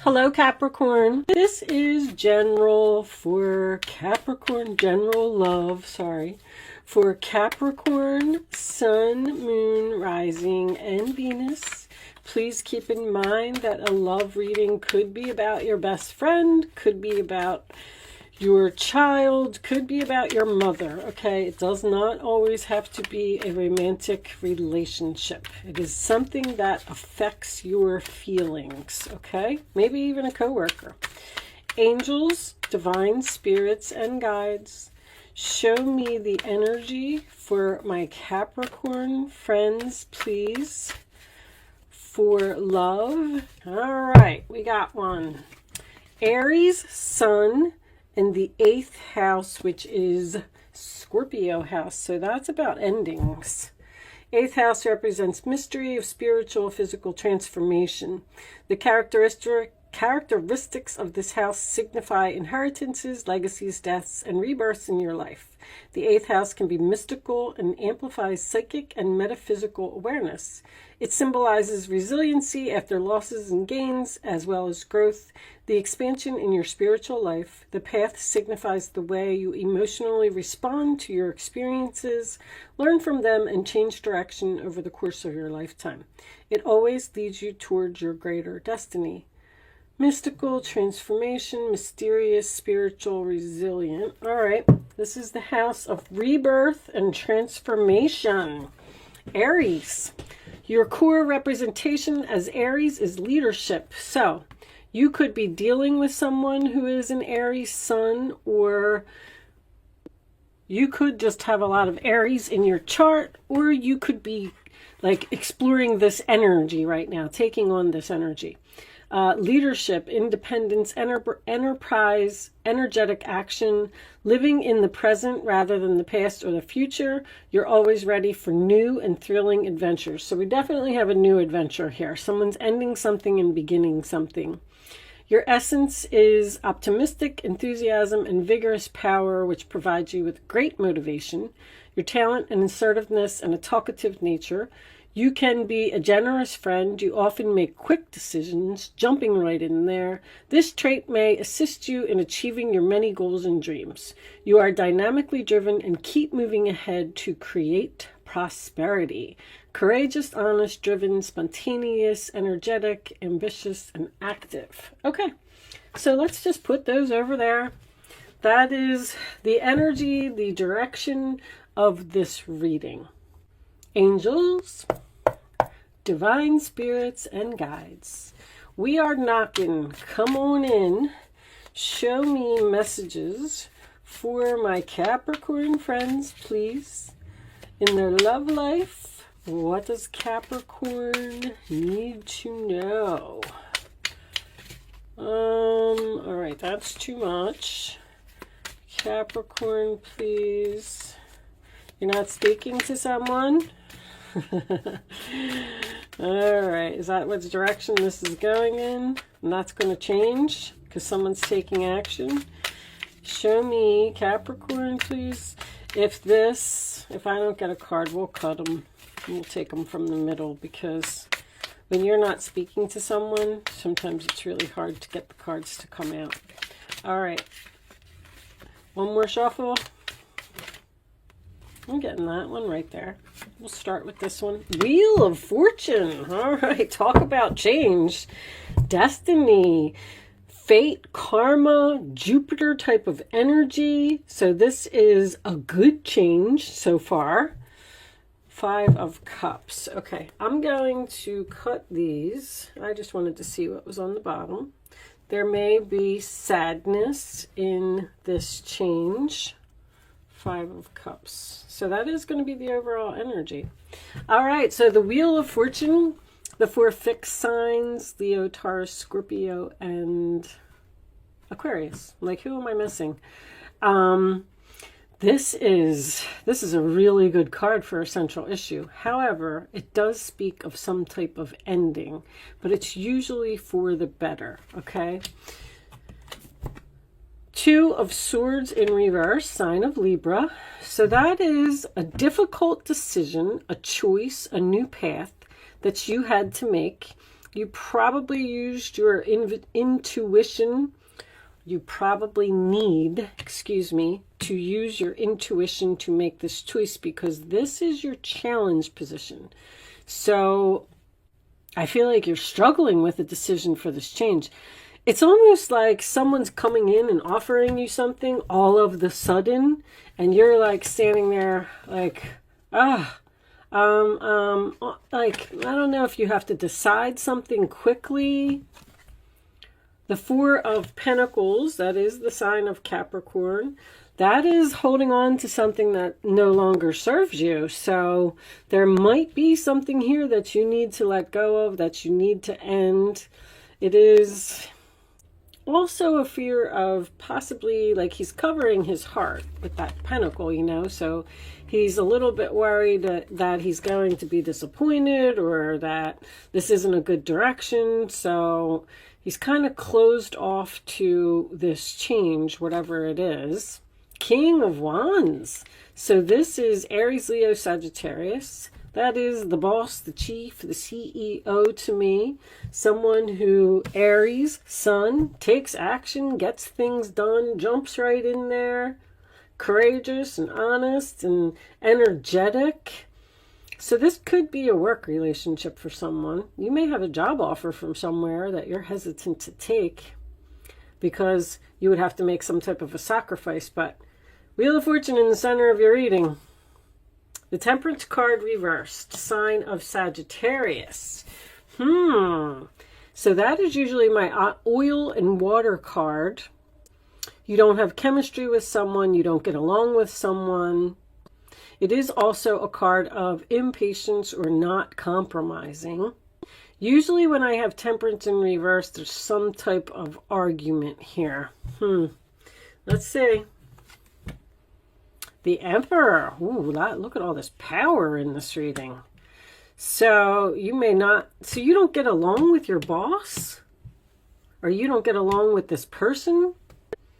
Hello, Capricorn. This is general for Capricorn, general love, for Capricorn, Sun, Moon, Rising, and Venus. Please keep in mind that a love reading could be about your best friend, could be about your child, could be about your mother, okay? It does not always have to be a romantic relationship. It is something that affects your feelings, okay? Maybe even a coworker. Angels, divine spirits, and guides, show me the energy for my Capricorn friends, please, for love. All right, we got one. Aries, Sun, in the 8th house, which is Scorpio house. So that's about endings. 8th house represents mystery of spiritual, physical transformation. The characteristics of this house signify inheritances, legacies, deaths, and rebirths in your life. The 8th house can be mystical and amplifies psychic and metaphysical awareness. It symbolizes resiliency after losses and gains, as well as growth, the expansion in your spiritual life. The path signifies the way you emotionally respond to your experiences, learn from them, and change direction over the course of your lifetime. It always leads you towards your greater destiny. Mystical, transformation, mysterious, spiritual, resilient. All right, this is the house of rebirth and transformation. Aries. Your core representation as Aries is leadership. So you could be dealing with someone who is an Aries sun, or you could just have a lot of Aries in your chart, or you could be like exploring this energy right now, taking on this energy. Leadership, independence, enterprise, energetic action, living in the present rather than the past or the future. You're always ready for new and thrilling adventures. So we definitely have a new adventure here. Someone's ending something and beginning something. Your essence is optimistic, enthusiasm, and vigorous power, which provides you with great motivation. Your talent and assertiveness and a talkative nature. You can be a generous friend. You often make quick decisions, jumping right in there. This trait may assist you in achieving your many goals and dreams. You are dynamically driven and keep moving ahead to create prosperity. Courageous, honest, driven, spontaneous, energetic, ambitious, and active. Okay, so let's just put those over there. That is the energy, the direction of this reading. Angels, divine spirits, and guides. We are knocking. Come on in. Show me messages for my Capricorn friends, please. In their love life, what does Capricorn need to know? All right, that's too much. Capricorn, please. You're not speaking to someone? All right, is that what direction this is going in? And that's going to change because someone's taking action. Show me, Capricorn, please. If I don't get a card, we'll cut them. We'll take them from the middle, because when you're not speaking to someone, sometimes it's really hard to get the cards to come out. All right, one more shuffle. I'm getting that one right there. We'll start with this one. Wheel of Fortune. All right, talk about change. Destiny, fate, karma, Jupiter type of energy. So this is a good change so far. 5 of Cups. Okay, I'm going to cut these. I just wanted to see what was on the bottom. There may be sadness in this change. 5 of Cups. So that is going to be the overall energy. All right, so the Wheel of Fortune, the 4 fixed signs, Leo, Taurus, Scorpio, and Aquarius. Like, who am I missing? This is a really good card for a central issue. However, it does speak of some type of ending, but it's usually for the better, okay? 2 of Swords in reverse, sign of Libra. So that is a difficult decision, a choice, a new path that you had to make. You probably used your intuition. You probably need, excuse me, to use your intuition to make this choice, because this is your challenge position. So I feel like you're struggling with a decision for this change. It's almost like someone's coming in and offering you something all of the sudden, and you're like standing there like, like, I don't know if you have to decide something quickly. The Four of Pentacles, that is the sign of Capricorn, that is holding on to something that no longer serves you. So there might be something here that you need to let go of, that you need to end. It is also a fear of possibly, like, he's covering his heart with that pentacle, you know, so he's a little bit worried that he's going to be disappointed, or that this isn't a good direction. So he's kind of closed off to this change, whatever it is. King of Wands. So this is Aries, Leo, Sagittarius. That is the boss, the chief, the CEO to me. Someone who, Aries, sun, takes action, gets things done, jumps right in there. Courageous and honest and energetic. So this could be a work relationship for someone. You may have a job offer from somewhere that you're hesitant to take because you would have to make some type of a sacrifice. But Wheel of Fortune in the center of your reading. The Temperance card reversed, sign of Sagittarius. So that is usually my oil and water card. You don't have chemistry with someone, you don't get along with someone. It is also a card of impatience or not compromising. Usually when I have Temperance in reverse, there's some type of argument here. Let's see. The Emperor. Ooh, look at all this power in this reading. So you may not, so you don't get along with your boss? Or you don't get along with this person?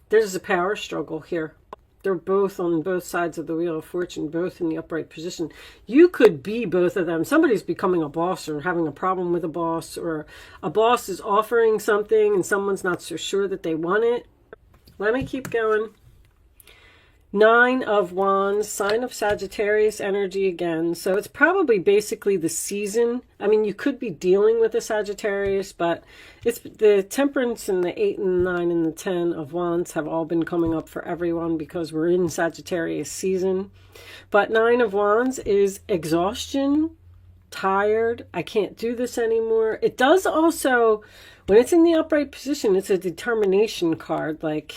There's a power struggle here. They're both on both sides of the Wheel of Fortune, both in the upright position. You could be both of them. Somebody's becoming a boss or having a problem with a boss, or a boss is offering something and someone's not so sure that they want it. Let me keep going. Nine of Wands, sign of Sagittarius energy again. So it's probably basically the season. I mean, you could be dealing with a Sagittarius, but it's the Temperance and the 8 and 9 and the 10 of Wands have all been coming up for everyone because we're in Sagittarius season. But 9 of Wands is exhaustion, tired, I can't do this anymore. It does also, when it's in the upright position, it's a determination card, like,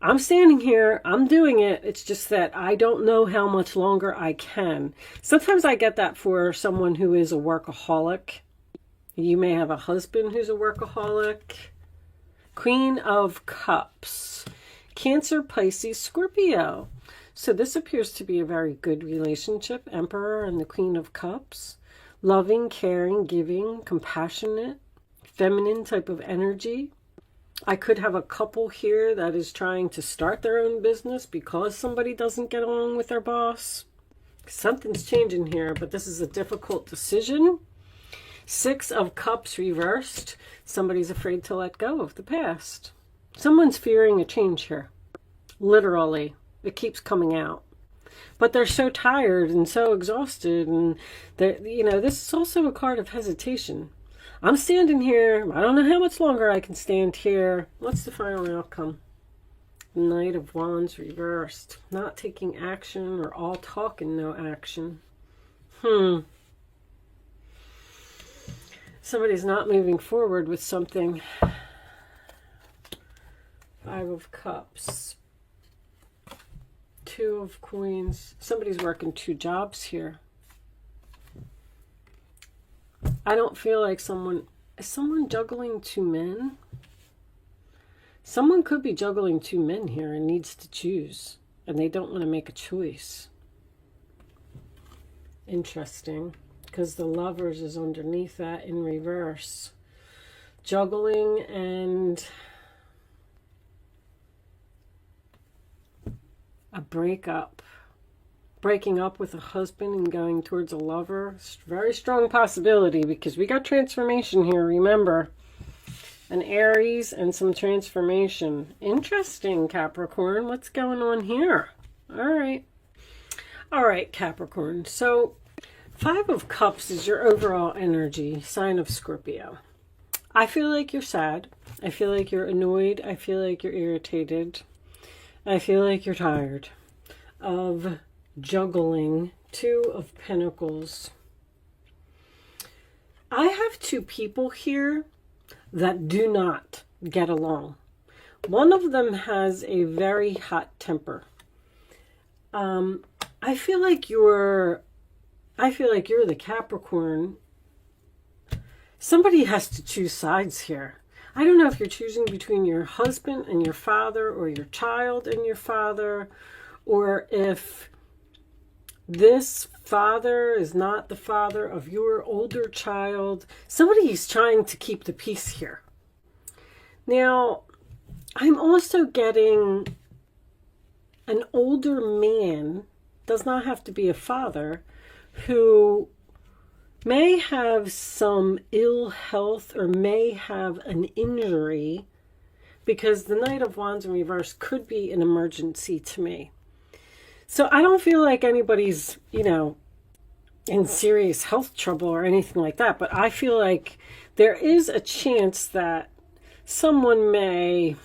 I'm standing here, I'm doing it. It's just that I don't know how much longer I can. Sometimes I get that for someone who is a workaholic. You may have a husband who's a workaholic. Queen of Cups. Cancer, Pisces, Scorpio. So this appears to be a very good relationship. Emperor and the Queen of Cups. Loving, caring, giving, compassionate, feminine type of energy. I could have a couple here that is trying to start their own business because somebody doesn't get along with their boss. Something's changing here, but this is a difficult decision. 6 of Cups reversed. Somebody's afraid to let go of the past. Someone's fearing a change here. Literally. It keeps coming out. But they're so tired and so exhausted, and you know, this is also a card of hesitation. I'm standing here. I don't know how much longer I can stand here. What's the final outcome? Knight of Wands reversed. Not taking action, or all talk and no action. Somebody's not moving forward with something. 5 of Cups. 2 of Coins. Somebody's working 2 jobs here. I don't feel like is someone juggling 2 men? Someone could be juggling 2 men here and needs to choose, and they don't want to make a choice. Interesting, because the Lovers is underneath that in reverse. Juggling and a breakup. breaking up with a husband and going towards a lover. It's a very strong possibility because we got transformation here, remember. An Aries and some transformation. Interesting, Capricorn. What's going on here? All right. All right, Capricorn. So, Five of Cups is your overall energy, sign of Scorpio. I feel like you're sad. I feel like you're annoyed. I feel like you're irritated. I feel like you're tired of juggling. Two of Pentacles. I have two people here that do not get along. One of them has a very hot temper. I feel like you're the Capricorn. Somebody has to choose sides here. I don't know if you're choosing between your husband and your father, or your child and your father, or if this father is not the father of your older child. Somebody is trying to keep the peace here. Now, I'm also getting an older man, does not have to be a father, who may have some ill health or may have an injury, because the Knight of Wands in reverse could be an emergency to me. So I don't feel like anybody's, in serious health trouble or anything like that, but I feel like there is a chance that someone may,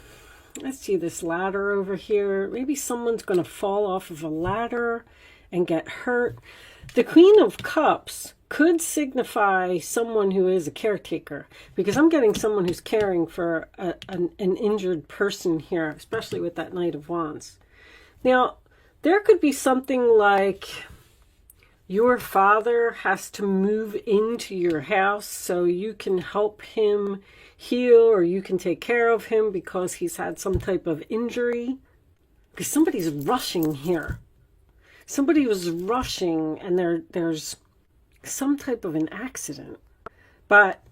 let's see this ladder over here, maybe someone's going to fall off of a ladder and get hurt. The Queen of Cups could signify someone who is a caretaker, because I'm getting someone who's caring for an injured person here, especially with that Knight of Wands. Now, there could be something like your father has to move into your house so you can help him heal, or you can take care of him because he's had some type of injury. Because somebody's rushing here. Somebody was rushing and there's some type of an accident. But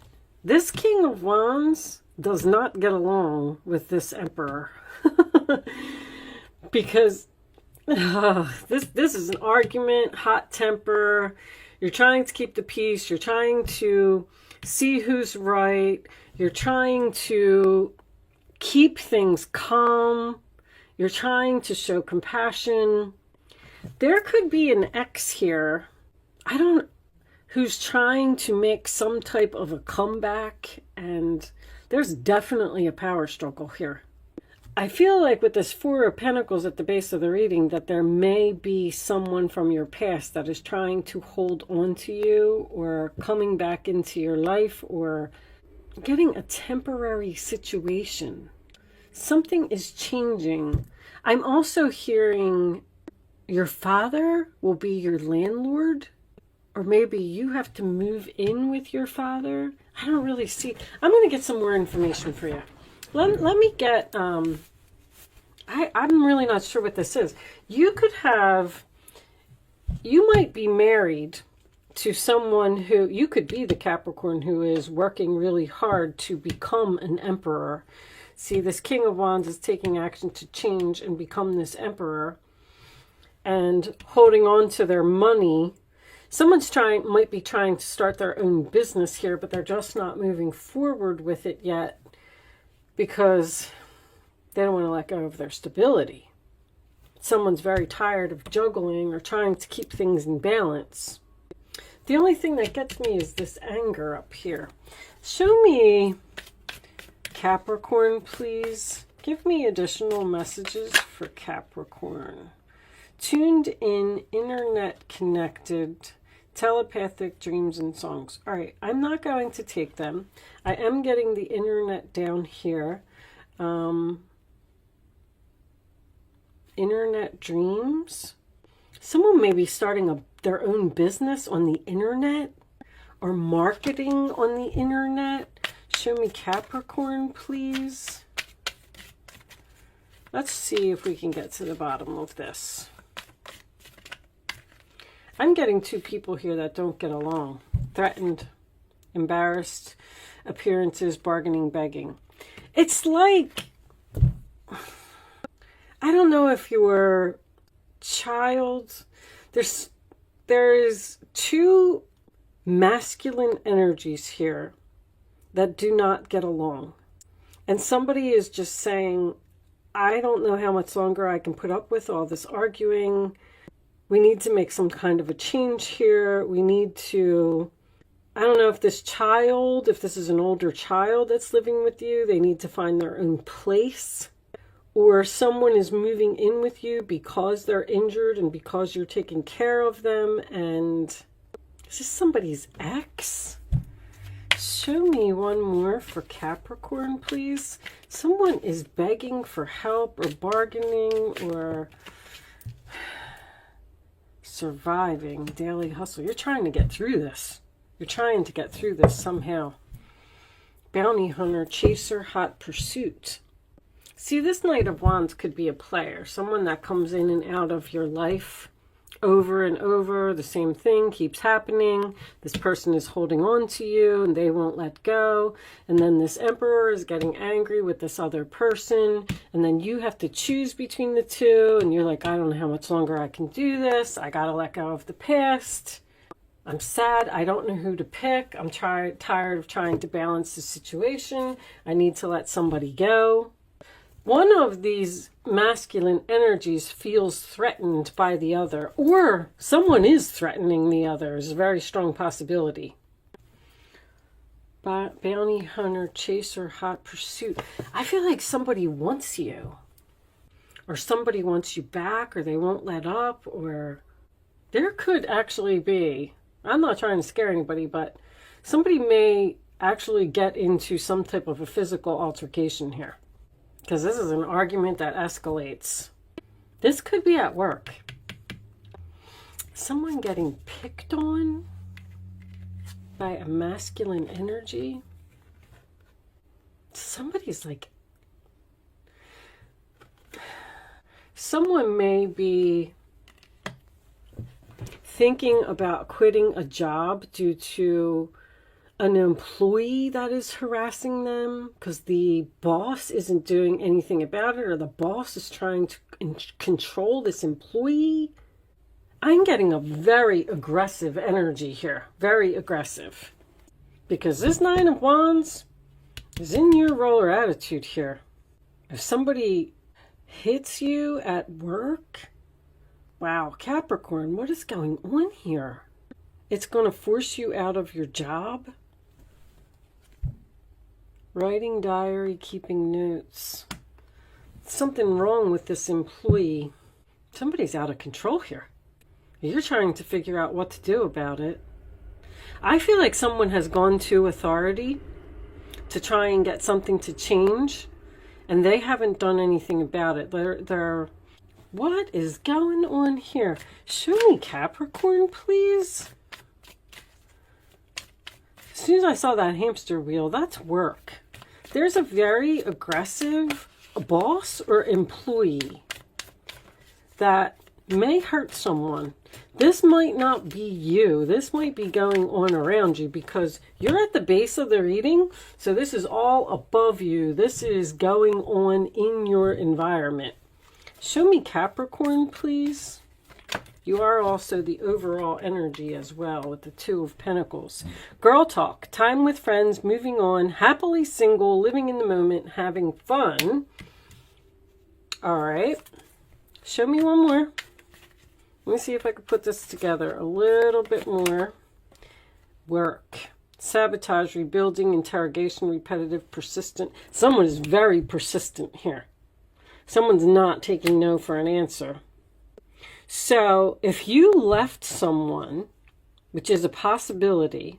this King of Wands does not get along with this Emperor. Because this is an argument, hot temper. You're trying to keep the peace. You're trying to see who's right. You're trying to keep things calm. You're trying to show compassion. There could be an ex here, who's trying to make some type of a comeback, and there's definitely a power struggle here. I feel like with this Four of Pentacles at the base of the reading that there may be someone from your past that is trying to hold on to you, or coming back into your life, or getting a temporary situation. Something is changing. I'm also hearing your father will be your landlord, or maybe you have to move in with your father. I don't really see. I'm going to get some more information for you. Let me get, I'm really not sure what this is. You might be married to someone who, you could be the Capricorn who is working really hard to become an emperor. See, this King of Wands is taking action to change and become this emperor and holding on to their money. Someone's might be trying to start their own business here, but they're just not moving forward with it yet because they don't want to let go of their stability. Someone's very tired of juggling or trying to keep things in balance. The only thing that gets me is this anger up here. Show me, Capricorn, please. Give me additional messages for Capricorn. Tuned in, internet connected, telepathic dreams and songs. All right, I'm not going to take them. I am getting the internet down here. Internet dreams. Someone may be starting their own business on the internet, or marketing on the internet. Show me Capricorn, please. Let's see if we can get to the bottom of this. I'm getting two people here that don't get along. Threatened, embarrassed, appearances, bargaining, begging. It's like, I don't know if your child, There's two masculine energies here that do not get along. And somebody is just saying, I don't know how much longer I can put up with all this arguing. We need to make some kind of a change here. We need to, I don't know if this is an older child that's living with you, they need to find their own place. Or someone is moving in with you because they're injured and because you're taking care of them. And is this somebody's ex? Show me one more for Capricorn, please. Someone is begging for help or bargaining or surviving, daily hustle. You're trying to get through this. You're trying to get through this somehow. Bounty hunter, chaser, hot pursuit. See, this Knight of Wands could be a player. Someone that comes in and out of your life over and over. The same thing keeps happening. This person is holding on to you and they won't let go. And then this Emperor is getting angry with this other person. And then you have to choose between the two. And you're like, I don't know how much longer I can do this. I got to let go of the past. I'm sad. I don't know who to pick. I'm tired of trying to balance the situation. I need to let somebody go. One of these masculine energies feels threatened by the other, or someone is threatening the other. Is a very strong possibility. Bounty hunter, chaser, hot pursuit. I feel like somebody wants you, or somebody wants you back, or they won't let up, or there could actually be, I'm not trying to scare anybody, but somebody may actually get into some type of a physical altercation here. Because this is an argument that escalates. This could be at work. Someone getting picked on by a masculine energy. Somebody's like... Someone may be thinking about quitting a job due to an employee that is harassing them because the boss isn't doing anything about it, or the boss is trying to control this employee. I'm getting a very aggressive energy here. Very aggressive. Because this Nine of Wands is in your roller attitude here. If somebody hits you at work, wow, Capricorn, what is going on here? It's going to force you out of your job. Writing diary, keeping notes. Something wrong with this employee. Somebody's out of control here. You're trying to figure out what to do about it. I feel like someone has gone to authority to try and get something to change, and they haven't done anything about it. What is going on here? Show me Capricorn, please. As soon as I saw that hamster wheel, that's work. There's a very aggressive boss or employee that may hurt someone. This might not be you. This might be going on around you because you're at the base of the reading. So this is all above you. This is going on in your environment. Show me Capricorn, please. You are also the overall energy as well with the Two of Pentacles. Girl talk, time with friends, moving on, happily single, living in the moment, having fun. All right. Show me one more. Let me see if I can put this together a little bit more. Work, sabotage, rebuilding, interrogation, repetitive, persistent. Someone is very persistent here. Someone's not taking no for an answer. So if you left someone, which is a possibility,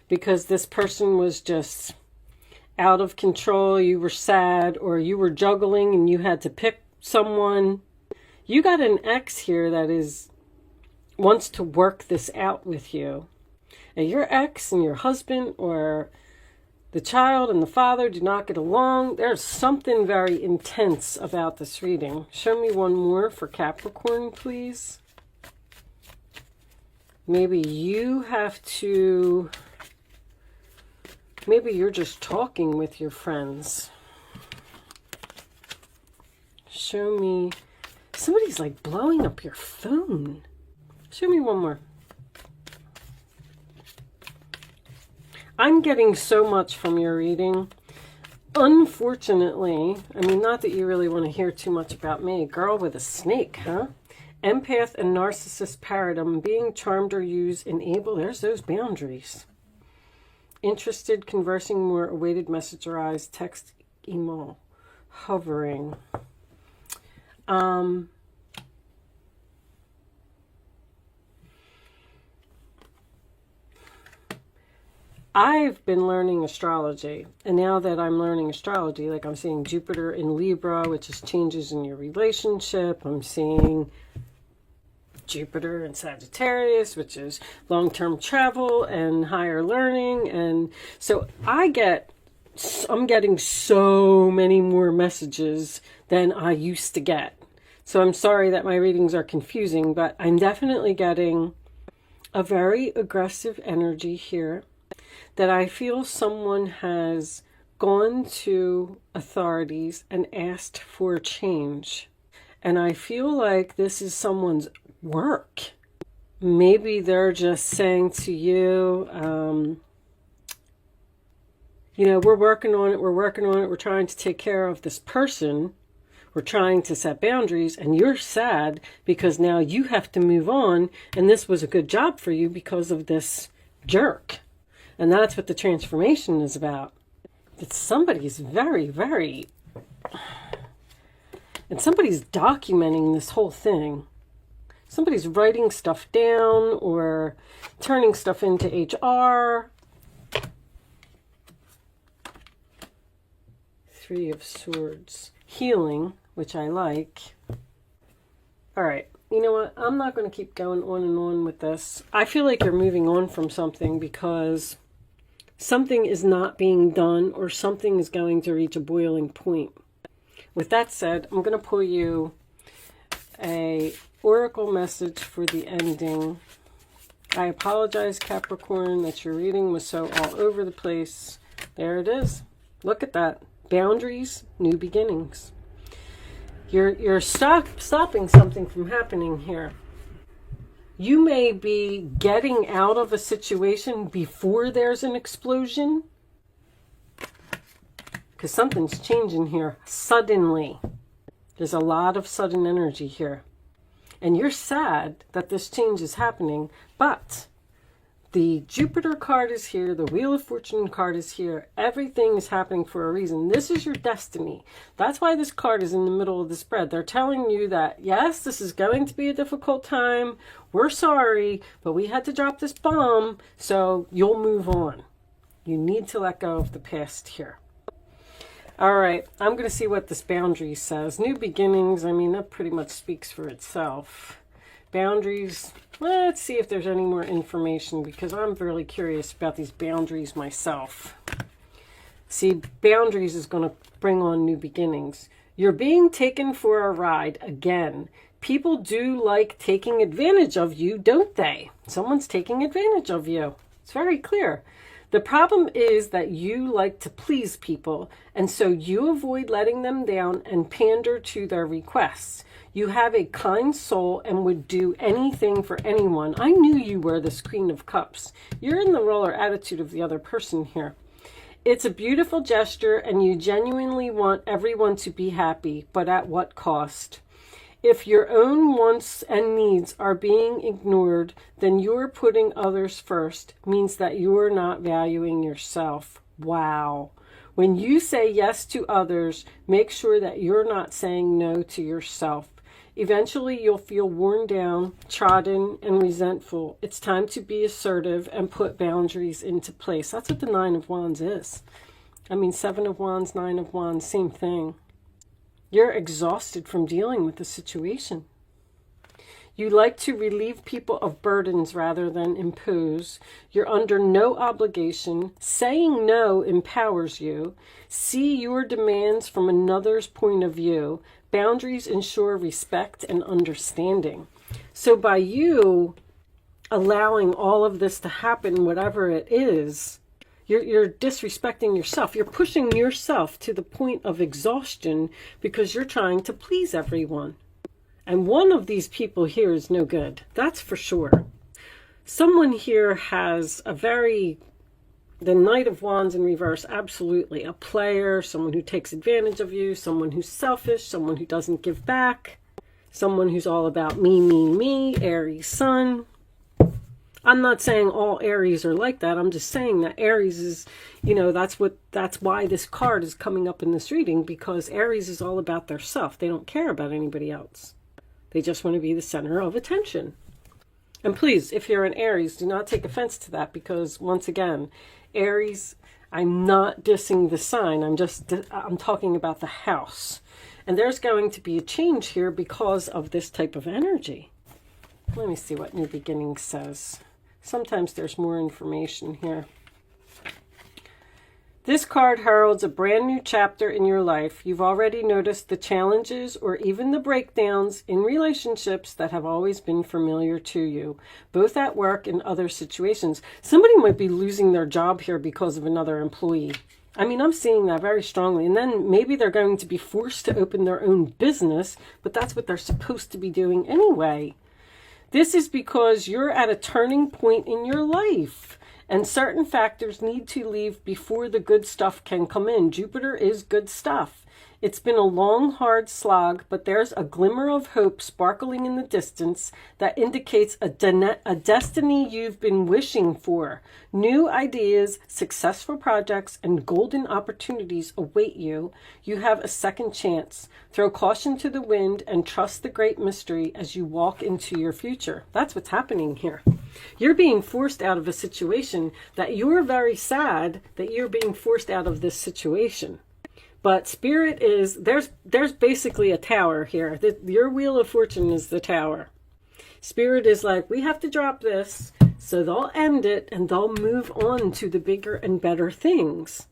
because this person was just out of control, you were sad, or you were juggling and you had to pick someone, you got an ex here that wants to work this out with you. And your ex and your husband or the child and the father do not get along. There's something very intense about this reading. Show me one more for Capricorn, please. Maybe you have to... Maybe you're just talking with your friends. Show me... Somebody's like blowing up your phone. Show me one more. I'm getting so much from your reading. Unfortunately, I mean, not that you really want to hear too much about me. Girl with a snake, huh? Empath and narcissist paradigm. Being charmed or used, enable. There's those boundaries. Interested, conversing more, awaited message arise, text, email, hovering. I've been learning astrology, and now that I'm learning astrology, like I'm seeing Jupiter in Libra, which is changes in your relationship. I'm seeing Jupiter in Sagittarius, which is long-term travel and higher learning. And so I'm getting so many more messages than I used to get. So I'm sorry that my readings are confusing, but I'm definitely getting a very aggressive energy here, that I feel someone has gone to authorities and asked for change. And I feel like this is someone's work. Maybe they're just saying to you, you know, we're working on it, we're trying to take care of this person, we're trying to set boundaries, and you're sad because now you have to move on, and this was a good job for you because of this jerk. And that's what the transformation is about. That somebody's very, and somebody's documenting this whole thing. Somebody's writing stuff down or turning stuff into HR. Three of Swords. Healing, which I like. All right. You know what? I'm not going to keep going on and on with this. I feel like you're moving on from something because something is not being done, or something is going to reach a boiling point. With that said, I'm going to pull you a oracle message for the ending. I apologize, Capricorn, that your reading was so all over the place. There it is. Look at that. Boundaries, new beginnings. You're stopping something from happening here. You may be getting out of a situation before there's an explosion, because something's changing here suddenly. There's a lot of sudden energy here. And you're sad that this change is happening, but the Jupiter card is here, the Wheel of Fortune card is here. Everything is happening for a reason. This is your destiny. That's why this card is in the middle of the spread. They're telling you that, yes, this is going to be a difficult time. We're sorry, but we had to drop this bomb, so you'll move on. You need to let go of the past here. All right, I'm going to see what this boundary says. New beginnings, I mean, that pretty much speaks for itself. Boundaries, let's see if there's any more information, because I'm really curious about these boundaries myself. See, boundaries is going to bring on new beginnings. You're being taken for a ride again. People do like taking advantage of you, don't they? Someone's taking advantage of you. It's very clear. The problem is that you like to please people, and so you avoid letting them down and pander to their requests. You have a kind soul and would do anything for anyone. I knew you were this Queen of Cups. You're in the role or attitude of the other person here. It's a beautiful gesture, and you genuinely want everyone to be happy, but at what cost? If your own wants and needs are being ignored, then you're putting others first, means that you're not valuing yourself. Wow. When you say yes to others, make sure that you're not saying no to yourself. Eventually, you'll feel worn down, trodden, and resentful. It's time to be assertive and put boundaries into place. That's what the Nine of Wands is. I mean, Seven of Wands, Nine of Wands, same thing. You're exhausted from dealing with the situation. You like to relieve people of burdens rather than impose. You're under no obligation. Saying no empowers you. See your demands from another's point of view. Boundaries ensure respect and understanding. So by you allowing all of this to happen, whatever it is, you're disrespecting yourself. You're pushing yourself to the point of exhaustion because you're trying to please everyone. And one of these people here is no good. That's for sure. Someone here has the Knight of Wands in reverse, absolutely. A player, someone who takes advantage of you, someone who's selfish, someone who doesn't give back, someone who's all about me, Aries sun. I'm not saying all Aries are like that. I'm just saying that Aries is, that's why this card is coming up in this reading, because Aries is all about their self. They don't care about anybody else. They just want to be the center of attention. And please, if you're an Aries, do not take offense to that, because once again, Aries, I'm not dissing the sign. I'm talking about the house. And there's going to be a change here because of this type of energy. Let me see what New Beginning says. Sometimes there's more information here. This card heralds a brand new chapter in your life. You've already noticed the challenges or even the breakdowns in relationships that have always been familiar to you, both at work and other situations. Somebody might be losing their job here because of another employee. I mean, I'm seeing that very strongly. And then maybe they're going to be forced to open their own business, but that's what they're supposed to be doing anyway. This is because you're at a turning point in your life. And certain factors need to leave before the good stuff can come in. Jupiter is good stuff. It's been a long, hard slog, but there's a glimmer of hope sparkling in the distance that indicates a destiny you've been wishing for. New ideas, successful projects, and golden opportunities await you. You have a second chance. Throw caution to the wind and trust the great mystery as you walk into your future. That's what's happening here. You're being forced out of a situation that you're very sad that you're being forced out of this situation. But Spirit is, there's basically a tower here. Your Wheel of Fortune is the tower. Spirit is like, we have to drop this, so they'll end it and they'll move on to the bigger and better things.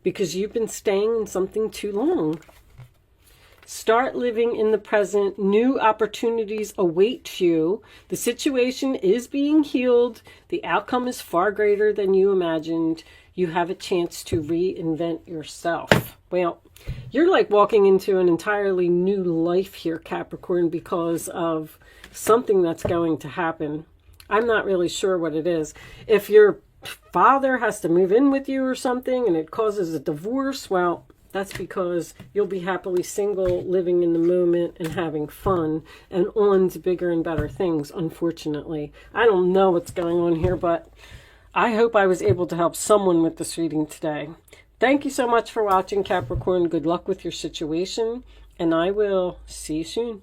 Because you've been staying in something too long. Start living in the present. New opportunities await you. The situation is being healed. The outcome is far greater than you imagined. You have a chance to reinvent yourself. Well, you're like walking into an entirely new life here, Capricorn, because of something that's going to happen. I'm not really sure what it is. If your father has to move in with you or something and it causes a divorce, well, that's because you'll be happily single, living in the moment and having fun and on to bigger and better things, unfortunately. I don't know what's going on here, but I hope I was able to help someone with this reading today. Thank you so much for watching, Capricorn. Good luck with your situation, and I will see you soon.